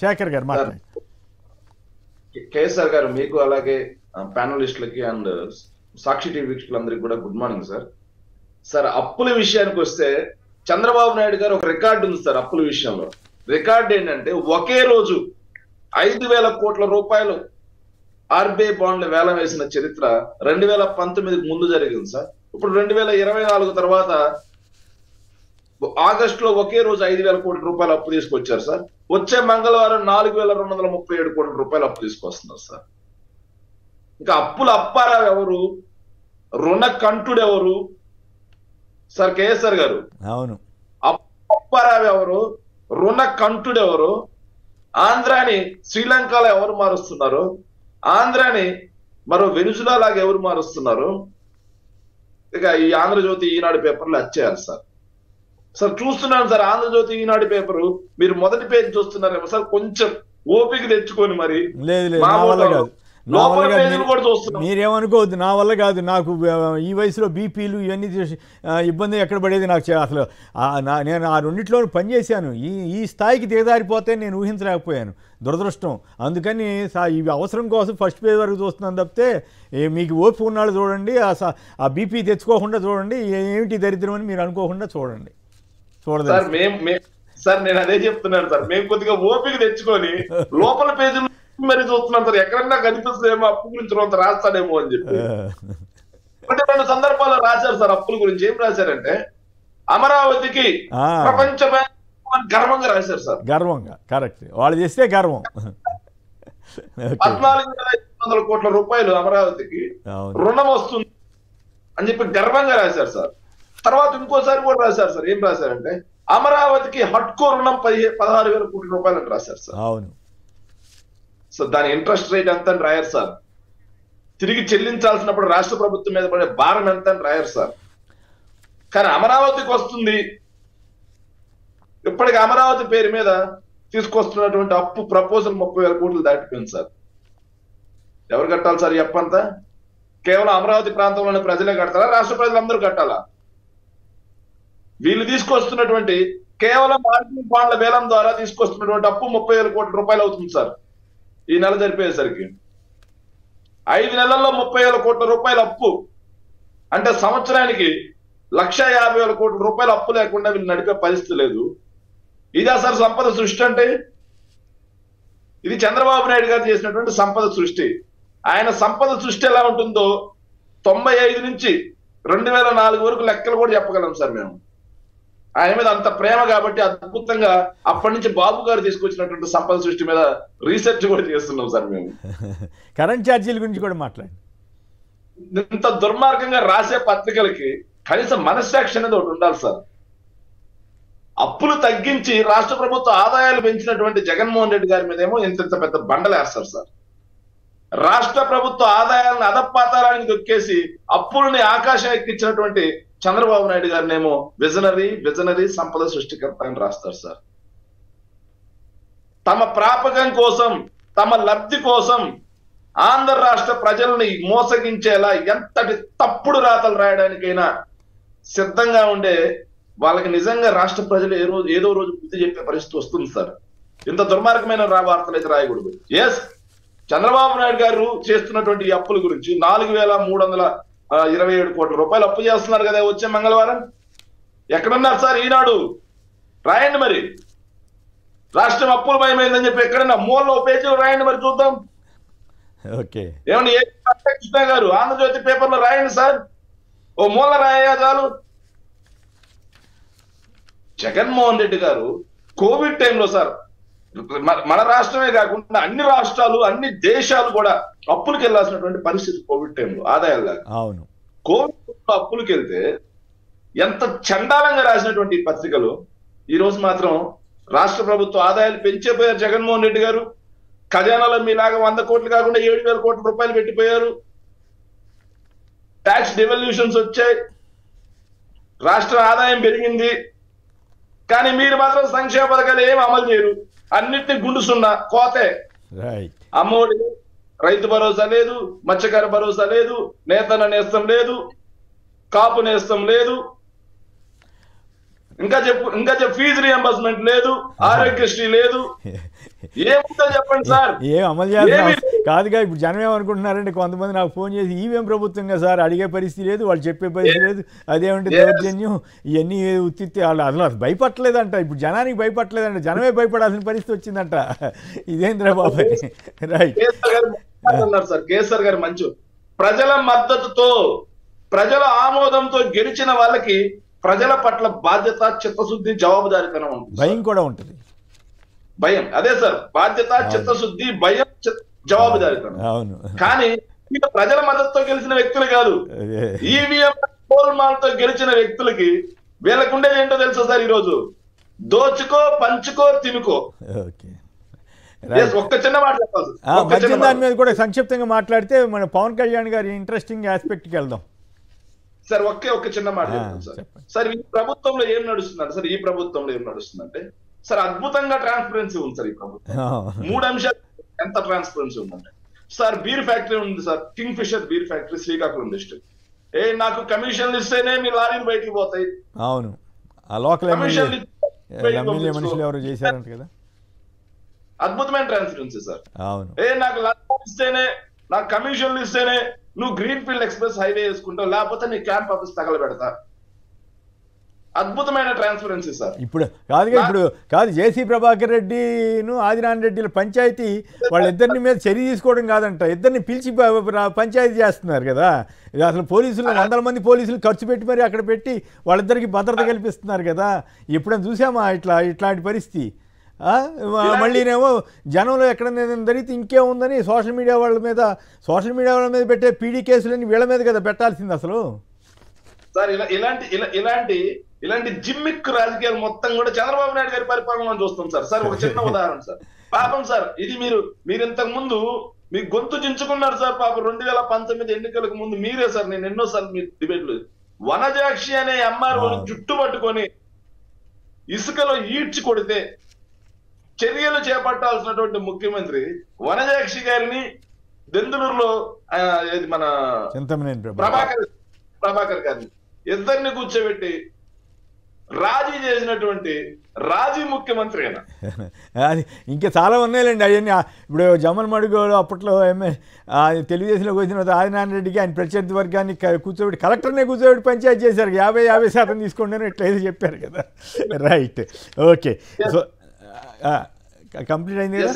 శేఖర్ గారు మాట్లాడండి. కేఎస్ఆర్ గారు, మీకు అలాగే ప్యానలిస్టులకి అండ్ సాక్షి టీవీ వీక్షకులందరికీ కూడా గుడ్ మార్నింగ్ సార్. సార్, అప్పుల విషయానికి వస్తే చంద్రబాబు నాయుడు గారు ఒక రికార్డు ఉంది సార్ అప్పుల విషయంలో. రికార్డు ఏంటంటే ఒకే రోజు 5,000 కోట్ల రూపాయలు ఆర్బీఐ బాండ్లు వేలం వేసిన చరిత్ర 2019కి ముందు జరిగింది సార్. ఇప్పుడు 2024 తర్వాత ఆగస్టులో ఒకే రోజు 5,000 కోట్ల రూపాయలు అప్పు తీసుకొచ్చారు సార్. వచ్చే మంగళవారం 4,237 కోట్ల రూపాయలు అప్పు తీసుకొస్తున్నారు సార్. ఇంకా అప్పుల అప్పారావు ఎవరు, రుణ కంటుడు ఎవరు సార్? కేఎస్ఆర్ గారు, అవును, అప్పారావు ఎవరు, రుణ కంటుడు ఎవరు? ఆంధ్రాని శ్రీలంకలో ఎవరు మారుస్తున్నారు? ఆంధ్రాని మరో వెనుజులా లాగా ఎవరు మారుస్తున్నారు? ఇక ఈ ఆంధ్రజ్యోతి, ఈనాడు పేపర్లు వచ్చేయాలి సార్. సార్ చూస్తున్నాను సార్, ఆంధ్రజ్యోతి, ఈనాడు పేపరు మీరు మొదటి పేజీ చూస్తున్నారేమో సార్. కొంచెం ఓపిక తెచ్చుకొని మరి. లేదు, నా వల్ల కాదు, మీరేమనుకోవద్దు, నా వల్ల కాదు. నాకు ఈ వయసులో బీపీలు ఇవన్నీ చేసి ఇబ్బంది ఎక్కడ పడేది నాకు అసలు. నేను ఆ రెండిట్లో పనిచేశాను. ఈ స్థాయికి దిగదారిపోతే నేను ఊహించలేకపోయాను, దురదృష్టం. అందుకని ఇవి అవసరం కోసం ఫస్ట్ పేజ్ వరకు చూస్తున్నాను తప్పితే, మీకు ఓపిక ఉన్నాళ్ళు చూడండి, ఆ బీపీ తెచ్చుకోకుండా చూడండి, ఏమిటి దరిద్రం అని మీరు అనుకోకుండా చూడండి. సార్ నేను అదే చెప్తున్నాను సార్, మేము కొద్దిగా ఓపిక తెచ్చుకొని లోపల పేజీలు మరి చూస్తున్నాం సార్. ఎక్కడన్నా కనిపిస్తుందేమో అప్పు గురించి కొంత రాస్తాడేమో అని చెప్పి 1-2 సందర్భాల్లో రాశారు సార్ అప్పుల గురించి. ఏం రాశారంటే అమరావతికి ప్రపంచ బ్యాంక్ గర్వంగా రాశారు సార్. గర్వంగా, కరెక్ట్, వాళ్ళు చేస్తే గర్వం. 14,500 కోట్ల రూపాయలు అమరావతికి రుణం వస్తుంది అని చెప్పి గర్వంగా రాశారు సార్. తర్వాత ఇంకోసారి కూడా రాశారు సార్. ఏం రాశారంటే అమరావతికి హట్కో రుణం 16,000 కోట్ల రూపాయలు అని రాశారు సార్. అవును. సో దాని ఇంట్రెస్ట్ రేట్ ఎంత అని రాయరు సార్. తిరిగి చెల్లించాల్సినప్పుడు రాష్ట్ర ప్రభుత్వం మీద పడే భారం ఎంత అని రాయరు సార్. కానీ అమరావతికి వస్తుంది. ఇప్పటికి అమరావతి పేరు మీద తీసుకొస్తున్నటువంటి అప్పు ప్రపోజల్ 30,000 కోట్లు దాటిపోయింది సార్. ఎవరు కట్టాలి సార్ ఈ అప్పు అంతా? కేవలం అమరావతి ప్రాంతంలోని ప్రజలే కడతారా, రాష్ట్ర ప్రజలందరూ కట్టాలా? వీళ్ళు తీసుకొస్తున్నటువంటి కేవలం మార్కెట్ బాండ్ల వేలం ద్వారా తీసుకొస్తున్నటువంటి అప్పు 30,000 కోట్ల రూపాయలు అవుతుంది సార్. ఈ నెల జరిపేసరికి 5 నెలల్లో 30,000 కోట్ల రూపాయల అప్పు అంటే సంవత్సరానికి 1,50,000 కోట్ల రూపాయల అప్పు లేకుండా వీళ్ళు నడిపే పరిస్థితి లేదు. ఇదే సార్ సంపద సృష్టి అంటే? ఇది చంద్రబాబు నాయుడు గారు చేసినటువంటి సంపద సృష్టి. ఆయన సంపద సృష్టి ఎలా ఉంటుందో 95 నుంచి 2004 వరకు లెక్కలు కూడా చెప్పగలం సార్ మేము. ఆయన మీద అంత ప్రేమ కాబట్టి అద్భుతంగా అప్పటి నుంచి బాబు గారు తీసుకొచ్చినటువంటి సంపద సృష్టి మీద రీసెర్చ్ కూడా చేస్తున్నాం సార్ మేము. కరెంట్ ఛార్జీల గురించి కూడా మాట్లాడండి. ఇంత దుర్మార్గంగా రాసే పత్రికలకి కనీసం మనస్సాక్షి అనేది ఒకటి ఉండాలి సార్. అప్పులు తగ్గించి రాష్ట్ర ప్రభుత్వ ఆదాయాలు పెంచినటువంటి జగన్మోహన్ రెడ్డి గారి మీద ఏమో ఇంత పెద్ద బండలు వేస్తారు సార్. రాష్ట్ర ప్రభుత్వ ఆదాయాలను అధపాతాళానికి దొక్కేసి అప్పులని ఆకాశం ఎక్కించినటువంటి చంద్రబాబు నాయుడు గారినేమో విజనరీ సంపద సృష్టికర్త అని రాస్తారు సార్. తమ ప్రాపకం కోసం, తమ లబ్ధి కోసం ఆంధ్ర రాష్ట్ర ప్రజల్ని మోసగించేలా ఎంతటి తప్పుడు రాతలు రాయడానికైనా సిద్ధంగా ఉండే వాళ్ళకి నిజంగా రాష్ట్ర ప్రజలు ఏదో రోజు బుద్ధి చెప్పే పరిస్థితి వస్తుంది సార్. ఇంత దుర్మార్గమైన వార్తలు అయితే రాయకూడదు. ఎస్, చంద్రబాబు నాయుడు గారు చేస్తున్నటువంటి ఈ అప్పుల గురించి 4,327 కోట్ల రూపాయలు అప్పు చేస్తున్నారు కదా వచ్చే మంగళవారం. ఎక్కడున్నారు సార్ ఈనాడు? రాయండి మరి. రాష్ట్రం అప్పుల భయమైందని చెప్పి ఎక్కడన్నా మూలలో పేజీలో రాయండి మరి చూద్దాం. ఏమన్నా కృష్ణ గారు ఆంధ్రజ్యోతి పేపర్లో రాయండి సార్. ఓ మూల రాయా చాలు. జగన్మోహన్ రెడ్డి గారు కోవిడ్ టైంలో సార్ మన రాష్ట్రమే కాకుండా అన్ని రాష్ట్రాలు, అన్ని దేశాలు కూడా అప్పులకు వెళ్లాల్సినటువంటి పరిస్థితి కోవిడ్ టైంలో ఆదాయాలు లేక. అవును. కోవిడ్ అప్పులకు వెళ్తే ఎంత చండాలంగా రాసినటువంటి పత్రికలు ఈ రోజు మాత్రం రాష్ట్ర ప్రభుత్వ ఆదాయాలు పెంచిపోయారు జగన్మోహన్ రెడ్డి గారు. ఖజానాలో మీలాగా 100 కోట్లు కాకుండా 7,000 కోట్ల రూపాయలు పెట్టిపోయారు. ట్యాక్స్ డివల్యూషన్స్ వచ్చాయి, రాష్ట్ర ఆదాయం పెరిగింది. కానీ మీరు మాత్రం సంక్షేమ పథకాలు ఏమి అమలు చేయరు. అన్నిటినీ గుండు సున్నా కోతే. అమ్మఒడి, రైతు భరోసా లేదు, మత్స్యకార భరోసా లేదు, నేతన్న నేస్తం లేదు, కాపు నేస్తం లేదు, ఇంకా చెప్పు ఫీజు రియంబర్స్మెంట్ లేదు, ఆరోగ్యశ్రీ లేదు. ఏముందో చెప్పండి సార్. ఏం అమలు చేయాల్సిన ఏమీ అవసరం కాదుగా. ఇప్పుడు జనం ఏమనుకుంటున్నారంటే కొంతమంది నాకు ఫోన్ చేసి ఈవీఎం ప్రభుత్వంగా సార్ అడిగే పరిస్థితి లేదు, వాళ్ళు చెప్పే పరిస్థితి లేదు, అదేమంటే దౌర్జన్యం ఇవన్నీ ఉత్తిత్తి వాళ్ళు అసలు భయపడలేదంట. ఇప్పుడు జనానికి భయపడలేదంట, జనమే భయపడాల్సిన పరిస్థితి వచ్చిందంట. ఇదేంద్రా బాబాయ్. రైట్. కేసీఆర్ గారు మంచి ప్రజల మద్దతుతో ప్రజల ఆమోదంతో గెలిచిన వాళ్ళకి ప్రజల పట్ల బాధ్యత, చిత్తశుద్ధి, జవాబుదారీతనం ఉంటుంది. భయం కూడా ఉంటుంది. భయం, అదే సార్, బాధ్యత, చిత్తశుద్ధి, భయం, జవాబుదారీతనం. అవును. కానీ ప్రజల మద్దతుతో గెలిచిన వ్యక్తులు కాదు, ఈవీఎం పోల్మాలతో గెలిచిన వ్యక్తులకి వీళ్ళకు ఉండేది ఏంటో తెలుసా సార్? ఈరోజు దోచుకో, పంచుకో, తినుకో. ఓకే. ఒక్క చిన్న మాట చెప్పాలి మధ్య దాని మీద కూడా సంక్షిప్తంగా మాట్లాడితే మన పవన్ కళ్యాణ్ గారి ఇంట్రెస్టింగ్ ఆస్పెక్ట్కి వెళ్దాం సార్. ఒక్క చిన్న మాట చెప్తాను సార్. సార్ ఈ ప్రభుత్వంలో ఏం నడుస్తుందంటే సార్, ఈ ప్రభుత్వంలో ఏం నడుస్తుందంటే సార్, అద్భుతంగా ట్రాన్స్పరెన్సీ ఉంది సార్. ఈ ప్రభుత్వం 3 అంశాలు ఎంత ట్రాన్స్పరెన్సీ ఉందంటే సార్, బీర్ ఫ్యాక్టరీ ఉంది sir, Kingfisher beer factory, Srikakulam district. నాకు కమిషన్లు ఇస్తేనే మీ లారీలు బయటికి పోతాయి. అవును, ఆ లోకల్ కమిషన్లు మనుషులు ఎవరు చేశారంట కదా. అద్భుతమైన ట్రాన్స్పరెన్సీ సార్. అవును. నాకు లంచం ఇస్తేనే, నాకు కమిషన్లు ఇస్తేనే నువ్వు గ్రీన్ ఫీల్డ్ ఎక్స్ప్రెస్ హైవే వేసుకుంటావు, లేకపోతే నీ క్యాంప్ ఆఫీస్ తగలబెడతా. అద్భుతమైన ట్రాన్స్పరెన్సీ సార్. ఇప్పుడు కాదు జేసీ ప్రభాకర్ రెడ్డిను ఆదినారాయణ రెడ్డిల పంచాయతీ వాళ్ళిద్దరిని మీద చర్య తీసుకోవడం కాదంట, ఇద్దరిని పిలిచి పంచాయతీ చేస్తున్నారు కదా. అసలు పోలీసులు 100 మంది పోలీసులు ఖర్చు పెట్టి మరి అక్కడ పెట్టి వాళ్ళిద్దరికి భద్రత కల్పిస్తున్నారు కదా. ఎప్పుడైనా చూసామా ఇట్లాంటి పరిస్థితి? మళ్ళీనేమో జనంలో ఎక్కడైనా జరిగితే ఇంకేముందని సోషల్ మీడియా వాళ్ళ మీద పెట్టే పీడీ కేసులని వీళ్ళ మీద కదా పెట్టాల్సింది అసలు. సార్ ఇలాంటి జిమ్మిక్ రాజకీయాలు మొత్తం కూడా చంద్రబాబు నాయుడు గారి పరిపాలన చూస్తాం సార్. సార్ ఒక చిన్న ఉదాహరణ సార్. పాపం సార్, ఇది మీరు ఇంతకు ముందు మీ గొంతు చించుకున్నారు సార్. పాపం 2019 ఎన్నికలకు ముందు మీరే సార్, నేను ఎన్నోసార్లు మీ డిబేట్లు, వనజాక్షి అనే ఎంఆర్ఓ జుట్టు పట్టుకొని ఇసుకలో ఈడ్చి కొడితే చర్యలు చేపట్టాల్సినటువంటి ముఖ్యమంత్రి వనజాక్షి గారిని దెందులూరులో మన ప్రభాకర్ గారిని ఇద్దరిని కూర్చోబెట్టి రాజీ చేసినటువంటి రాజీ ముఖ్యమంత్రి అయినా. అది ఇంకా చాలా ఉన్నాయండి అవన్నీ. ఇప్పుడు జమ్మల్ మడుగులో అప్పట్లో తెలుగుదేశంలోకి వచ్చిన ఆదినారాయణ రెడ్డికి ఆయన ప్రత్యర్థి వర్గాన్ని కూర్చోబెట్టి కలెక్టర్నే కూర్చోబెట్టి పంచాయతీ చేశారు. 50% తీసుకోండి ఇట్లా ఏదో చెప్పారు కదా. రైట్. ఓకే. సో కంప్లీట్ అయింది కదా.